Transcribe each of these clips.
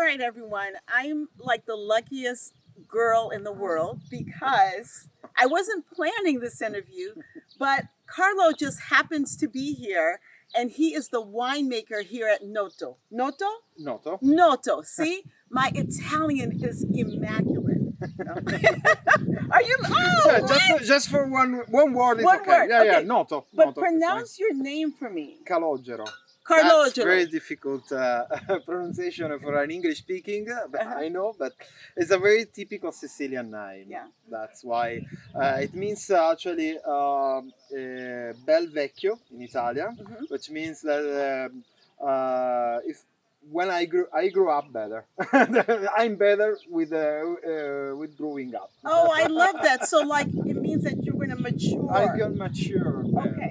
right, everyone. I'm like the luckiest girl in the world because I wasn't planning this interview, but Carlo just happens to be here, and he is the winemaker here at Noto. Noto? Noto. Noto. See, my Italian is immaculate. Are you? Oh, Yeah, just for one word is One okay. word, Yeah, yeah, okay. Noto. But Noto, pronounce your name for me. Calogero. Calogero. That's very difficult pronunciation for an English speaking, but I know, but it's a very typical Sicilian name. Yeah. That's why it means actually bel vecchio in Italian, which means that if when I grew up better. I'm better with growing up. Oh, I love that. So, like, it means that you're going to mature. I can mature. Okay.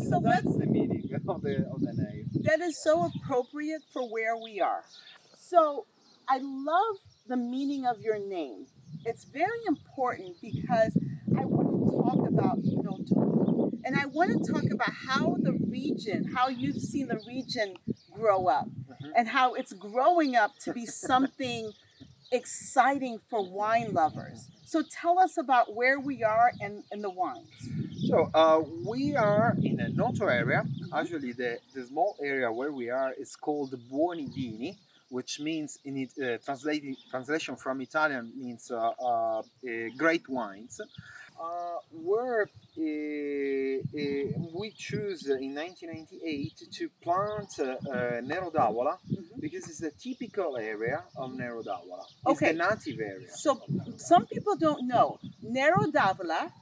So that's the meaning of the name. That is so appropriate for where we are. So, I love the meaning of your name. It's very important because I want to talk about Noto. And I want to talk about how the region, how you've seen the region grow up, and how it's growing up to be something exciting for wine lovers. So tell us about where we are and the wines. So we are in a Noto area. Actually, the small area where we are is called Buonivini, which means in it translation from Italian means great wines. Where we choose in 1998 to plant Nero d'Avola because it's the typical area of Nero d'Avola. It's the native area. So some people don't know Nero d'Avola.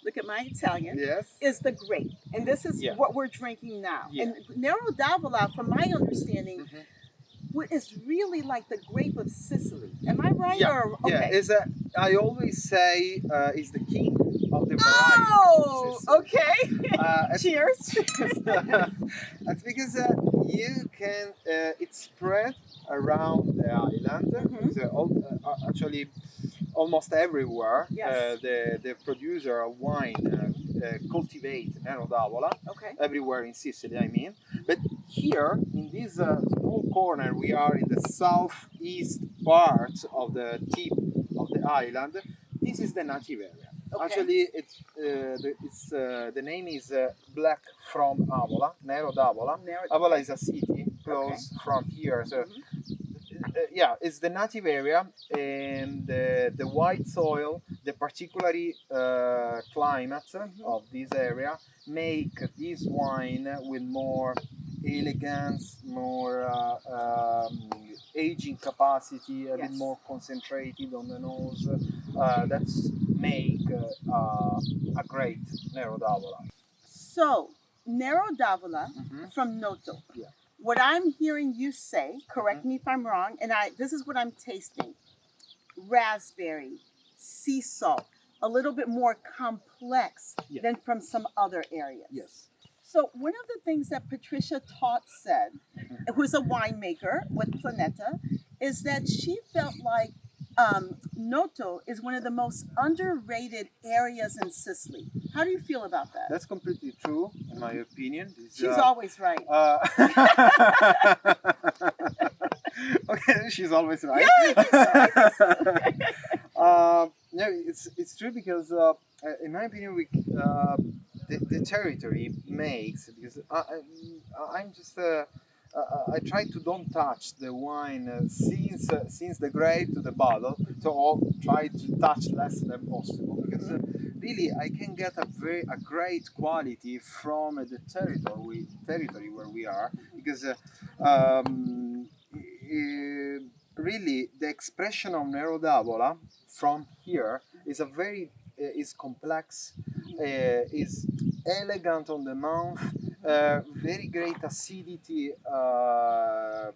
Look at my Italian. Yes. Is the grape, and this is what we're drinking now. And Nero d'Avola, from my understanding, is really like the grape of Sicily. Am I right? Yeah. Or, okay. Yeah. I always say is the king of the variety. Oh, okay. Cheers. That's because you can. It's spread around the island. Actually, almost everywhere. Yes. The producer of wine cultivate Nero d'Avola. Okay. Everywhere in Sicily, I mean. But here, in this small corner, we are in the southeast part of the tip of the island. This is the native area. Okay. Actually, the name is Black from Avola, Nero d'Avola. Avola is a city close from here. So, it's the native area, and the white soil, the particularly climate of this area make this wine with more elegance, more aging capacity, a bit more concentrated on the nose. That's make a great Nero d'Avola. So, Nero d'Avola from Noto. Yeah. What I'm hearing you say, correct me if I'm wrong, and this is what I'm tasting. Raspberry, sea salt, a little bit more complex than from some other areas. Yes. So one of the things that Patricia Taut said, who's a winemaker with Planeta, is that she felt like Noto is one of the most underrated areas in Sicily. How do you feel about that? That's completely true, in my opinion. She's always right. Okay, she's always right. No, it's true because, in my opinion, the territory makes, because I'm just I try to don't touch the wine since the grape to the bottle, so try to touch less than possible, because really I can get a great quality from the territory where we are, because really the expression of Nero d'Avola from here is is complex, is elegant on the mouth, very great acidity,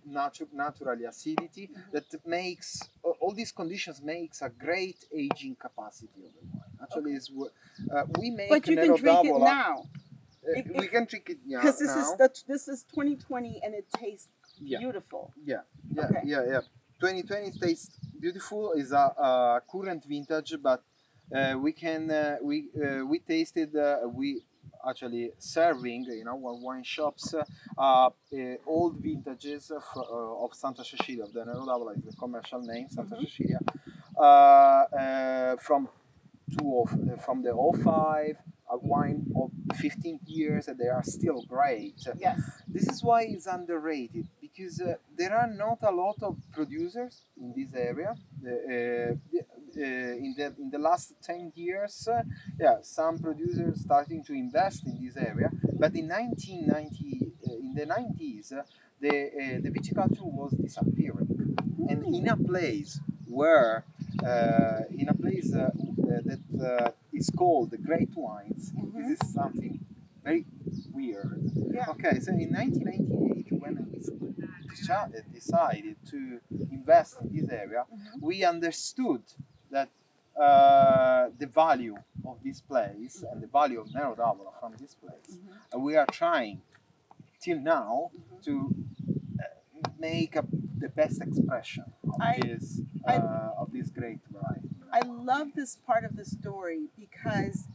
naturally acidity, that makes all these conditions makes a great aging capacity of the wine. Actually, is we make. But you Nero can drink d'Avola, it now. We can drink it now. Because this is 2020 and it tastes beautiful. Yeah. Okay. 2020 tastes beautiful. Is a current vintage, but we tasted actually serving, wine shops, old vintages of Santa Cecilia, of the Nero d'Avola is the commercial name, Santa Cecilia, from the '05, a wine of 15 years, and they are still great. Yes. This is why it's underrated, because there are not a lot of producers in this area. In the last 10 years, some producers starting to invest in this area, but in 1990, in the 90s, the viticulture was disappearing, and in a place where that is called the great wines. This is something very weird. Yeah. Okay, so in 1998, when we decided to invest in this area, we understood that the value of this place and the value of Nero d'Avola from this place. And we are trying till now to make the best expression of this great variety. I love this part of the story because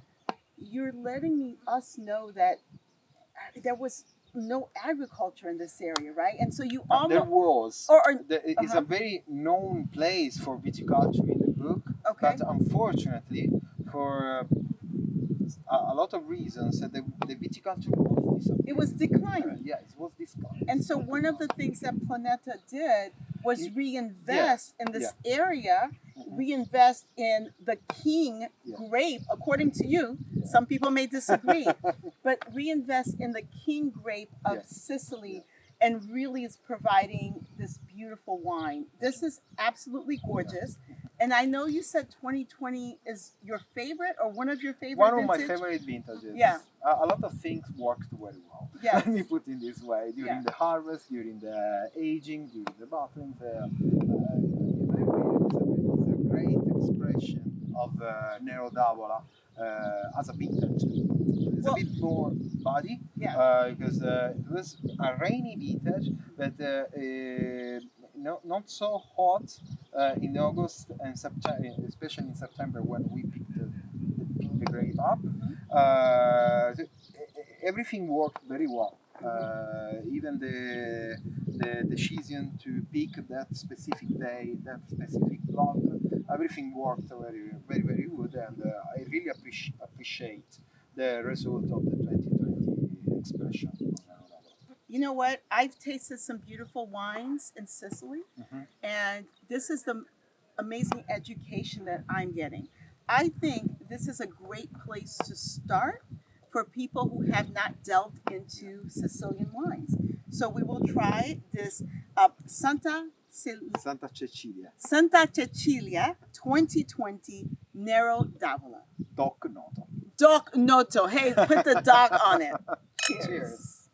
you're letting us know that there was no agriculture in this area, right? And so you almost... There was. It's a very known place for viticulture in the book, but unfortunately, for a lot of reasons, the viticulture was disappearing. It was declining. Yeah, it was declining. And so one of the things that Planeta did was reinvest in this area, reinvest in the king grape, according to you. Some people may disagree, but reinvest in the king grape of Sicily, and really is providing this beautiful wine. This is absolutely gorgeous. And I know you said 2020 is your favorite, or one of your favorite One of vintage? my favorite vintages. Yeah. A lot of things worked very well. Yes. Let me put it this way. During the harvest, during the aging, during the bottling, it's a great expression of Nero d'Avola as a vintage. It's a bit more body, because it was a rainy vintage, but not so hot in August and September, especially in September when we picked the grape up. Everything worked very well. Even the season to pick that specific day, that specific block, everything worked very, very, very good, and I really appreciate the result of the 2020 expression. You know what? I've tasted some beautiful wines in Sicily, and this is the amazing education that I'm getting. I think this is a great place to start for people who have not delved into Sicilian wines. So we will try this Santa Cecilia 2020 Nero d'Avola. Doc Noto. Doc Noto. Hey, put the doc on it. Cheers.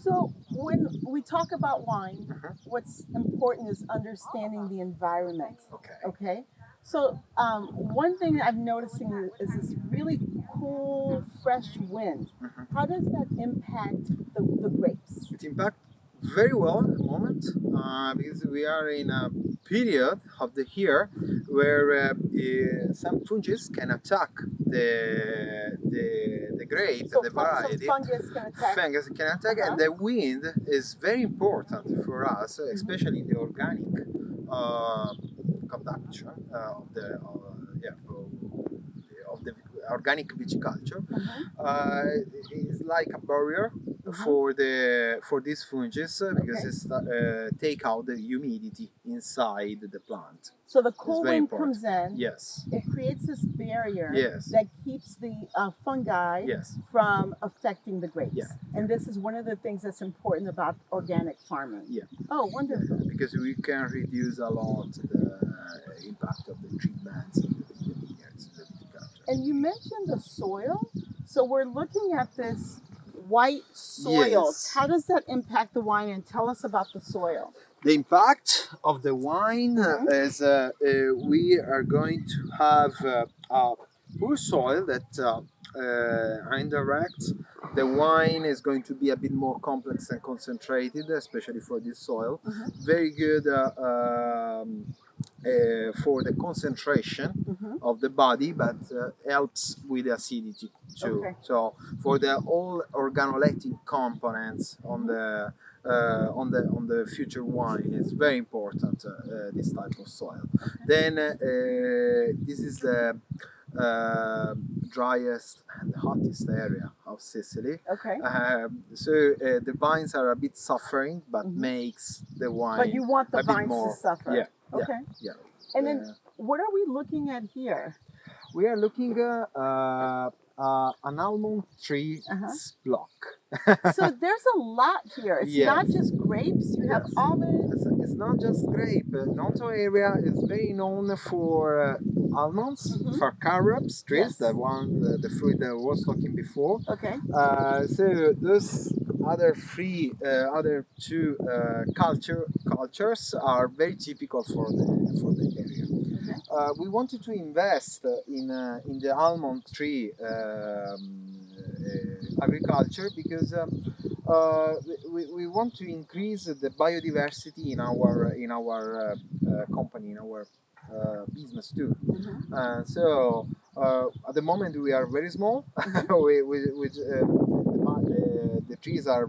So when we talk about wine, what's important is understanding the environment. Okay. So one thing that I'm noticing is this really cool, fresh wind. How does that impact the grapes? It impacts very well at the moment, because we are in a period of the year where some fungus can attack the grape, so the variety. Fungus can attack. And the wind is very important for us, especially in the organic conduction of the organic viticulture. It's like a barrier for these fungus, because it's take out the humidity inside the plant. So the cool wind comes in. Yes. It creates this barrier Yes. that keeps the fungi from affecting the grapes. Yeah. And this is one of the things that's important about organic farming. Yeah. Oh, wonderful. Because we can reduce a lot the impact of the treatments in the vineyards, in the viticulture. And you mentioned the soil. So we're looking at this white soil. Yes. How does that impact the wine? And tell us about the soil. The impact of the wine is we are going to have a poor soil that indirect. The wine is going to be a bit more complex and concentrated, especially for this soil. Very good for the concentration of the body, but helps with the acidity too. Okay. So for the all organoleptic components on the future wine, it's very important this type of soil. Then this is the driest and hottest area of Sicily. Okay. So the vines are a bit suffering, but makes the wine. But you want the a bit vines more, to suffer. Yeah. Okay. Yeah. And then what are we looking at here? We are looking an almond tree block. So there's a lot here. It's not just grapes. You have almonds. It's not just grape. Noto area is very known for almonds, for carobs trees, the fruit that I was talking before. Okay. So those other two cultures are very typical for the area. We wanted to invest in the almond tree agriculture because we want to increase the biodiversity in our company, in our business too. So at the moment we are very small. The trees are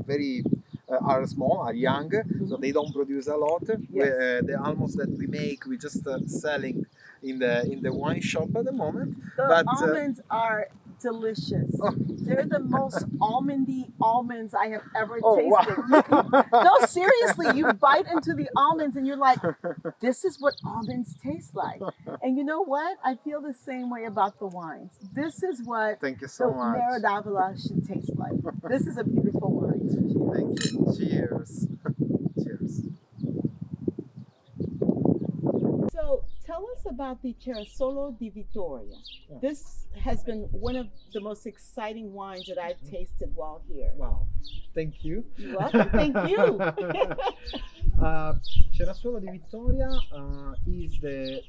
are small, are young, so they don't produce a lot. The almonds that we make, we just selling in the wine shop at the moment. The almonds are delicious. They're the most almondy almonds I have ever tasted. Wow. No, seriously, you bite into the almonds and you're like, this is what almonds taste like. And you know what? I feel the same way about the wines. This is what Thank you so much. Nero d'Avola should taste like. This is a beautiful wine. Thank you. Cheers. Cheers. So tell us about the Cerasuolo di Vittoria. This has been one of the most exciting wines that I've tasted while here. Wow. Thank you. You're welcome. Thank you. Cerasuolo di Vittoria is the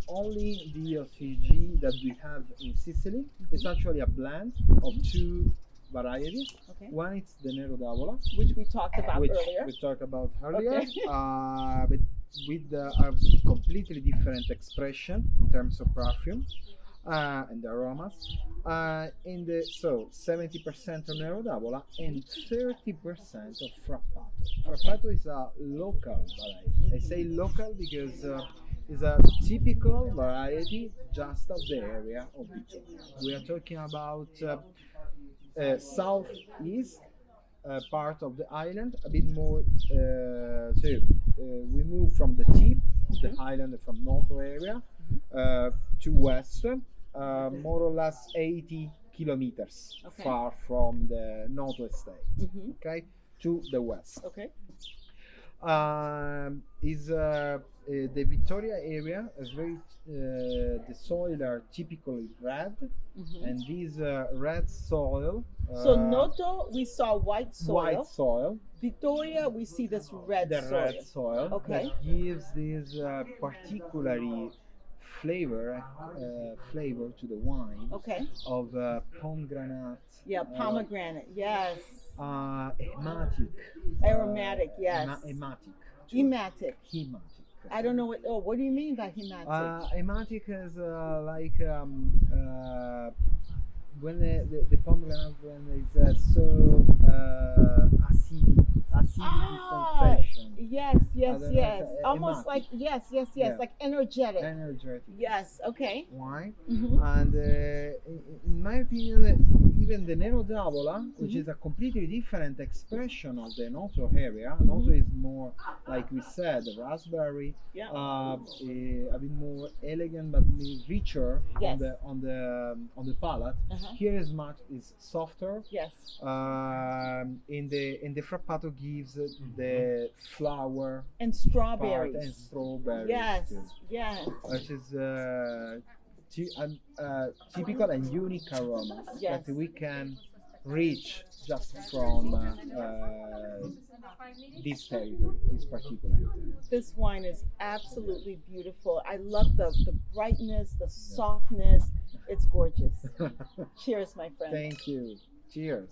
only DOCG that we have in Sicily. It's actually a blend of two varieties. Okay. One is the Nero d'Avola, which we talked about earlier. We talked about earlier, Okay. but with a completely different expression in terms of perfume and aromas. So 70% of Nero d'Avola and 30% of Frappato. Frappato is a local variety. I say local because it's a typical variety just of the area of Vittoria. We are talking about southeast part of the island, a bit more. We move from the tip of the island, from Noto area, to west, more or less 80 kilometers far from the Noto estate. Okay, to the west. Okay. Is the Vittoria area is very the soil are typically red, and this red soil. So Noto, we saw white soil. White soil. Vittoria, we see this red soil. Red soil. Okay. That gives this particularly flavor to the wine. Okay. Of pomegranate. Yeah, pomegranate. Yes. Aromatic, yes. Hematic. I don't know what do you mean by hematic? Hematic is like when the pomegranate when it's so acidity sensation. Yes. Almost hematic. like yes, like energetic. Yes. Okay. Wine. And in my opinion, even the Nero d'Avola, which is a completely different expression of the Noto area. Noto is more, like we said, raspberry, a bit more elegant but richer on the palate. Here is softer. Yes. In the Frappato gives the flower and strawberries. Part, and strawberries. Yes. Too, yes. which is typical and unique aromas that we can reach just from this territory, this particular territory. This wine is absolutely beautiful. I love the brightness, the softness. It's gorgeous. Cheers, my friend. Thank you. Cheers.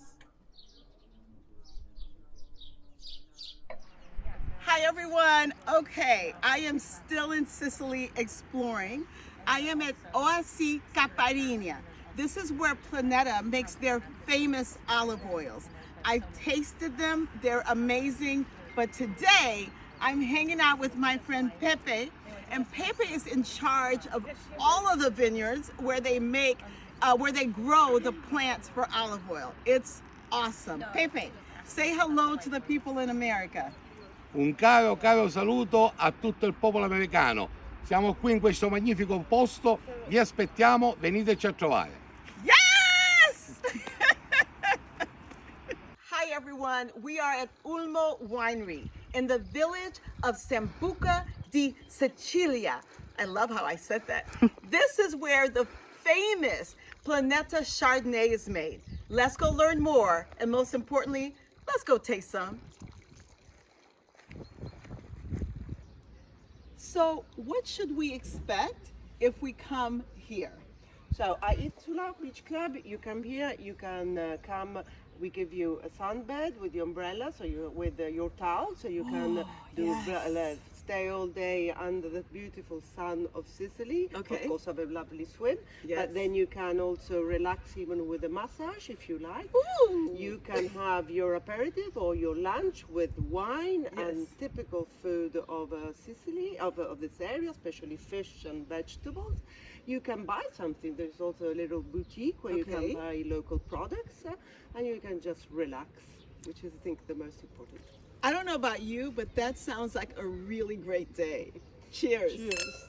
Hi everyone. Okay, I am still in Sicily exploring. I am at Oasi Caparina. This is where Planeta makes their famous olive oils. I've tasted them, they're amazing, but today I'm hanging out with my friend Pepe, and Pepe is in charge of all of the vineyards where they grow the plants for olive oil. It's awesome. Pepe, say hello to the people in America. Un caro saluto a tutto il popolo americano. Siamo qui in questo magnifico posto, vi aspettiamo, veniteci a trovare. Yes! Hi everyone, we are at Ulmo Winery in the village of Sambuca di Sicilia. I love how I said that. This is where the famous Planeta Chardonnay is made. Let's go learn more, and most importantly, let's go taste some. So, what should we expect if we come here? So at Insula Beach Club, you come here, you can come, we give you a sunbed with your umbrella, so you with your towel, so you can stay all day under the beautiful sun of Sicily. Okay. Of course, have a lovely swim. Yes. But then you can also relax even with a massage if you like. Ooh. You can have your aperitif or your lunch with wine and Yes. typical food of Sicily, of this area, especially fish and vegetables. You can buy something. There's also a little boutique where you Okay. can buy local products and you can just relax, which is, I think, the most important. I don't know about you, but that sounds like a really great day. Cheers. Cheers.